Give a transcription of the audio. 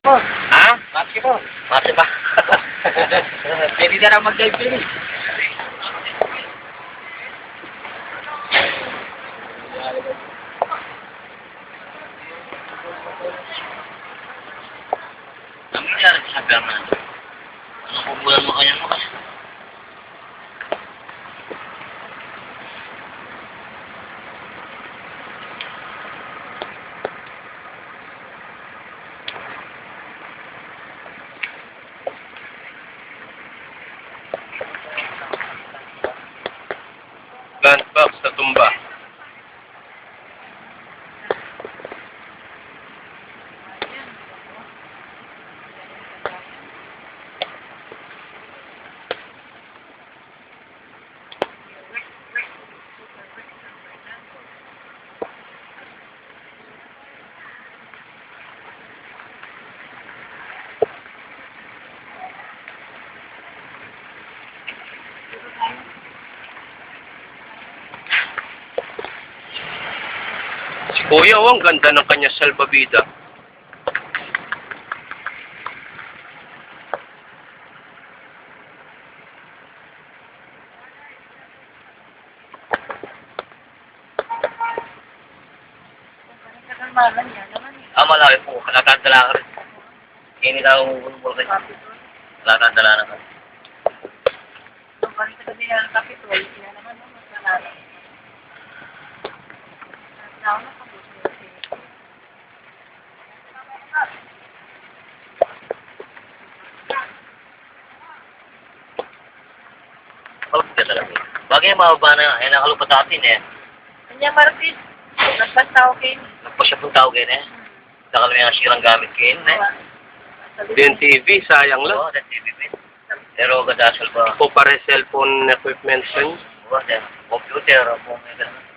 Ha? Basketball. Basketball. Pwede na lang mag-dive pili. Ang nangyari sa gama? Anong kubulan mo kanya mo kasi? Lunchbox sa tumba. Si Kuya, oh, ang ganda ng kanya salbabida. Malaki po. Nakakadala ka rin. Hindi na ako bumulbul kayo. Nakakadala naman. Balik ka din ng kapitol, kaya naman no, mas malala. Now, nakabos mo kasi. Malapit ka talaga. Bagay mababa na. Eh, nakalupat atin eh. Kanya Marvis, nagpas tao kayo. Nagpas siya pong tao kayo eh. Nakalami ang sirang gamit kayo eh. Din TV, sayang lang. Oo, that TV pin. Pero kadasal ba? Po pare cellphone equipment sa inyo. Oo, computer. Computer.